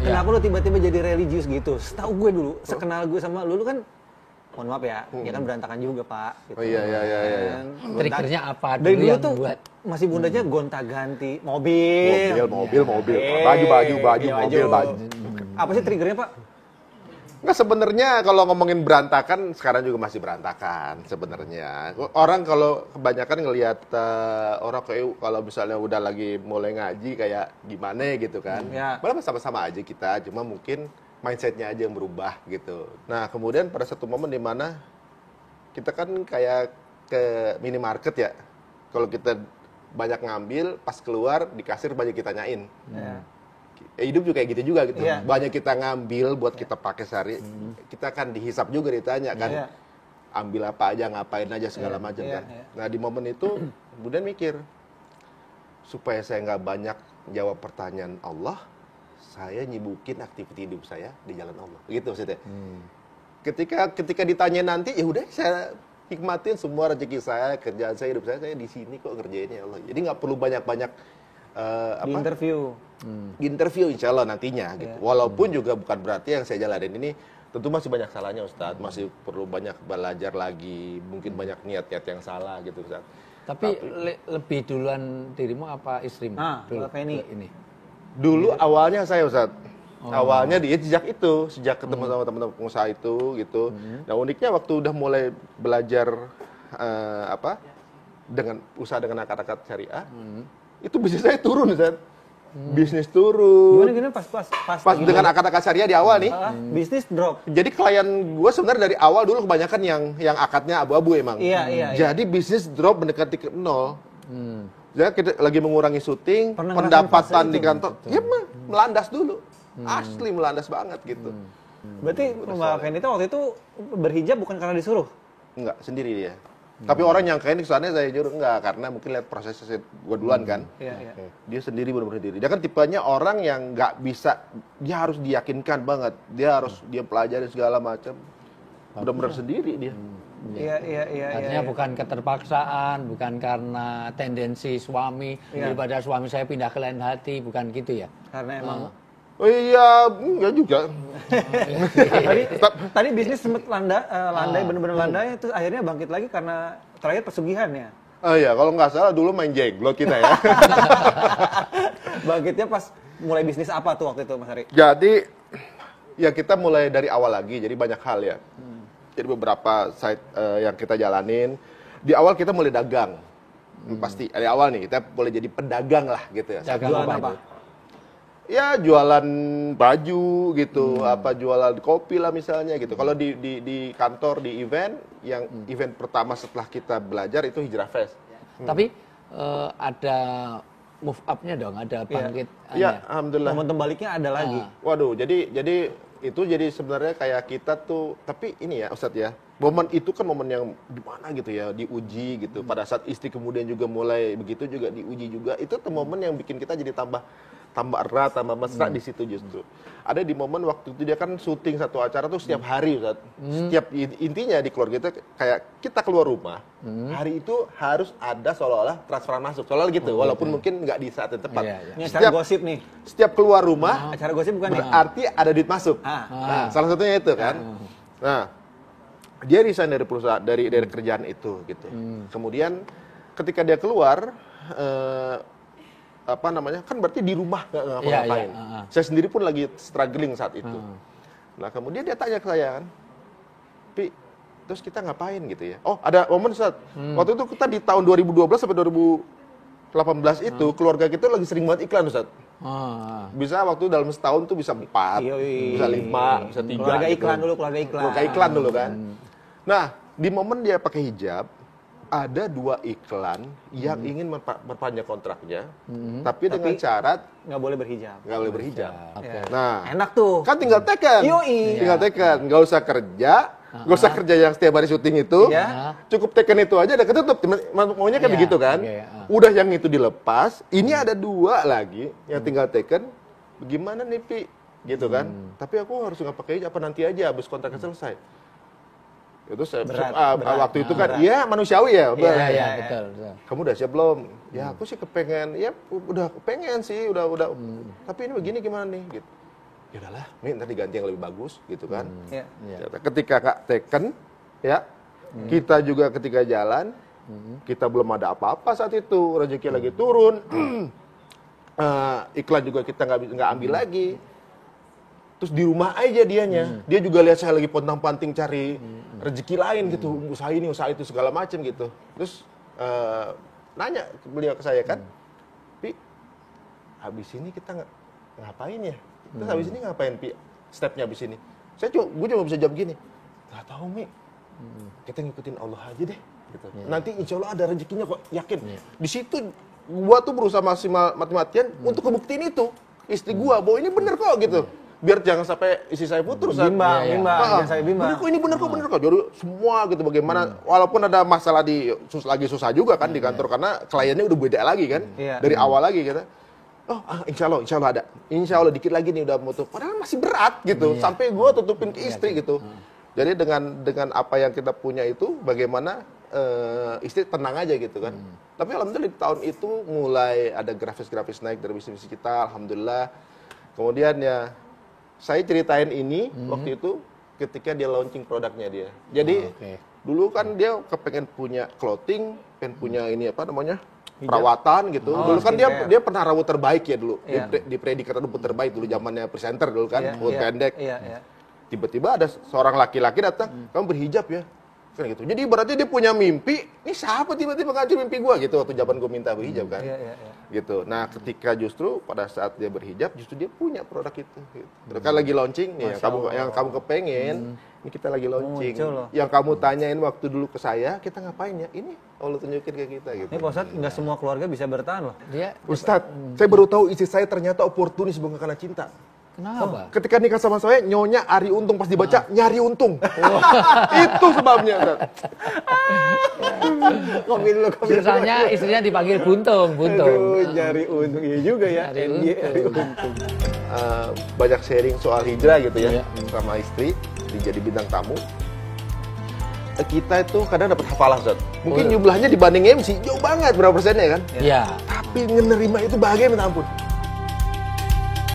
kenapa lu tiba-tiba jadi religius gitu? Setahu gue dulu, sekenal gue sama lu kan, mohon maaf ya, ya kan berantakan juga Pak. Gitu. Oh iya. Triggernya apa Dari dulu dulu yang tuh buat? masih bundanya gonta-ganti mobil. Mobil. Iya, Baju. Apa sih triggernya Pak? Nggak, sebenarnya kalau ngomongin berantakan, sekarang juga masih berantakan sebenarnya. Orang kalau kebanyakan ngelihat orang kayak kalau misalnya udah lagi mulai ngaji kayak gimana gitu kan. Malah sama-sama aja kita, cuma mungkin mindsetnya aja yang berubah gitu. Nah kemudian pada satu momen di mana kita kan kayak ke minimarket ya. Kalau kita banyak ngambil, pas keluar di kasir banyak kita tanyain. Hidup juga kayak gitu juga gitu. Banyak kita ngambil buat kita pakai sehari, kita kan dihisap juga ditanya kan. Ambil apa aja, ngapain aja segala macam kan. Nah di momen itu kemudian mikir, supaya saya nggak banyak jawab pertanyaan Allah, saya nyibukin aktiviti hidup saya di jalan Allah. Gitu maksudnya. Ketika ditanya nanti, ya udah saya hikmatin semua rezeki saya, kerjaan saya, hidup saya di sini kok ngerjainnya Allah. Jadi nggak perlu banyak-banyak Di interview. Di interview insya Allah nantinya gitu. Walaupun juga bukan berarti yang saya jalanin ini tentu masih banyak salahnya Ustadz, masih perlu banyak belajar lagi, mungkin banyak niat-niat yang salah gitu Ustadz. Tapi lebih duluan dirimu apa istrimu? Dulu awalnya saya Ustadz. Awalnya sejak ketemu sama teman-teman pengusaha itu gitu. Nah uniknya waktu udah mulai belajar dengan usaha dengan akad-akad syariah, itu bisnis saya turun Ustadz. Bisnis turun. Gimana pas dengan akad-akad syariah di awal nih. Bisnis drop. Jadi klien gue sebenarnya dari awal dulu kebanyakan yang akadnya abu-abu emang. Iya. Jadi bisnis drop mendekati ke nol. Jadi kita lagi mengurangi syuting, pendapatan di kantor, ya melandas dulu. Asli melandas banget gitu. Berarti Mbak Fenita waktu itu berhijab bukan karena disuruh? Enggak, sendiri dia. Tapi orang yang kayak ini kesannya saya nyuruh, enggak, karena mungkin lihat prosesnya gue duluan kan. Dia sendiri benar-benar sendiri. Dia kan tipenya orang yang nggak bisa, dia harus diyakinkan banget. Dia pelajari segala macam. Benar-benar sendiri dia. Iya. Artinya bukan keterpaksaan, bukan karena tendensi suami, daripada suami saya pindah ke lain hati, bukan gitu ya? Karena emang oh iya, enggak juga. Tadi bisnis sempat landai benar-benar landai, terus akhirnya bangkit lagi karena terakhir pesugihan ya. Oh iya, kalau nggak salah dulu main jenglot kita ya. Bangkitnya pas mulai bisnis apa tuh waktu itu Mas Ari? Jadi ya kita mulai dari awal lagi, jadi banyak hal ya. Jadi beberapa site yang kita jalanin. Di awal kita mulai dagang. Pasti dari awal nih kita boleh jadi pedagang lah gitu ya. Dagang apa? Ya jualan baju gitu, jualan kopi lah misalnya gitu. Kalau di kantor, di event, yang event pertama setelah kita belajar itu Hijrah Fest. Tapi ada move up-nya dong, ada bangkit. Iya, alhamdulillah. Momentum baliknya ada lagi. Waduh, jadi itu sebenarnya kayak kita tuh, tapi ini ya Ustadz ya, momen itu kan momen yang gimana gitu ya, diuji gitu. Pada saat istri kemudian juga mulai begitu juga diuji juga, itu tuh momen yang bikin kita jadi tambah erat, tambah mesra di situ justru. Ada di momen waktu itu dia kan syuting satu acara tuh setiap hari Ustadz. Setiap intinya di keluarga kita kayak kita keluar rumah, hari itu harus ada seolah-olah transferan masuk. Seolah gitu, walaupun mungkin nggak di saat yang tepat. Ini acara gosip nih. Setiap keluar rumah, acara gosip bukan berarti ada duit masuk. Nah, salah satunya itu kan. Nah, dia resign dari perusahaan, dari kerjaan itu gitu. Kemudian ketika dia keluar, kan berarti di rumah nggak ngapa-ngapain. Saya sendiri pun lagi struggling saat itu. Nah kemudian dia tanya ke saya kan, Pi, terus kita ngapain gitu ya? Oh ada momen saat waktu itu kita di tahun 2012 sampai 2018 itu keluarga kita lagi sering banget iklan Ustaz. Bisa waktu dalam setahun tuh bisa 4, bisa 5, bisa 3. Keluarga iklan dulu, Keluarga iklan dulu kan. Nah di momen dia pakai hijab, ada 2 iklan yang ingin memperpanjang kontraknya, tapi dengan syarat nggak boleh berhijab. Nggak boleh berhijab. Nah, enak tuh. Kan tinggal teken. Tinggal teken, nggak usah kerja, nggak usah kerja yang setiap hari syuting itu, cukup teken itu aja udah ketutup. Maunya kan begitu kan? Udah yang itu dilepas, ini ada 2 lagi yang tinggal teken. Bagaimana nih Pi? Gitu kan? Tapi aku harus nggak pakai hijab, apa nanti aja habis kontraknya selesai. Itu berat. Waktu itu kan ya manusiawi ya. Betul. Kamu udah siap belum? Ya aku sih kepengen, ya udah kepengen sih, udah. Tapi ini begini gimana nih gitu. ya udahlah, Mi, ntar diganti yang lebih bagus gitu kan. Iya. Ketika Kak teken, ya, kita juga ketika jalan, kita belum ada apa-apa saat itu, rezeki lagi turun, iklan juga kita nggak ambil lagi. Terus di rumah aja dianya, dia juga lihat saya lagi pontang-panting cari rezeki lain gitu, usaha ini, usaha itu segala macam gitu. Terus nanya beliau ke saya kan, Pi, habis ini kita ngapain ya? Terus habis ini ngapain, Pi? Stepnya habis ini? Gue cuma bisa jawab gini, nggak tahu, Mi. Kita ngikutin Allah aja deh. Gitu. Nanti insya Allah ada rezekinya kok, yakin. Di situ gua tuh berusaha maksimal mati-matian untuk ngebuktiin itu istri gua bahwa ini bener kok gitu. Biar jangan sampai istri saya putus. Bimbang, jangan saya bimbang. Bener kok, ini bener kok. Jadi semua gitu bagaimana, walaupun ada masalah lagi susah juga kan di kantor karena kliennya udah beda lagi kan. Dari awal lagi gitu. Oh, insya Allah ada. Insya Allah dikit lagi nih udah mau tutup. Padahal masih berat gitu. Sampai gua tutupin ke istri gitu. Jadi dengan apa yang kita punya itu, bagaimana istri tenang aja gitu kan. Tapi alhamdulillah di tahun itu mulai ada grafis-grafis naik dari bisnis kita, alhamdulillah. Kemudian ya saya ceritain ini waktu itu ketika dia launching produknya dia. Jadi dulu kan dia kepengen punya clothing, pengen punya ini apa namanya? Perawatan gitu. Dulu kan dia pernah rambut terbaik ya dulu. Di predikat rambut terbaik dulu zamannya presenter dulu kan, rambut pendek. Tiba-tiba ada seorang laki-laki datang, kamu berhijab ya? Kan gitu. Jadi berarti dia punya mimpi, ini siapa tiba-tiba ngancur mimpi gua gitu waktu zaman gua minta berhijab kan. Gitu. Nah, ketika justru pada saat dia berhijab, justru dia punya produk itu gitu. Terus kan lagi launching nih, yang kamu kepengen, ini kita lagi launching. Yang kamu tanyain waktu dulu ke saya, kita ngapain ya? Ini Allah tunjukin ke kita gitu. Ini Pak Ustadz, nggak semua keluarga bisa bertahan loh. Ustadz, saya baru tahu istri saya ternyata oportunis bukan karena cinta. Kenapa? Ketika nikah sama saya, nyonya Ari Untung pas dibaca, nyari untung. Itu sebabnya. Sisanya istrinya dipanggil Buntung. Aduh, nyari untung. Iya juga ya. Nyari untung. Banyak sharing soal hijrah gitu ya. Sama istri, jadi bintang tamu. Kita itu kadang dapat hafalah, Zat. Mungkin jumlahnya dibanding MC, jauh banget berapa persennya kan? Iya. Tapi menerima itu bahagia minta ampun.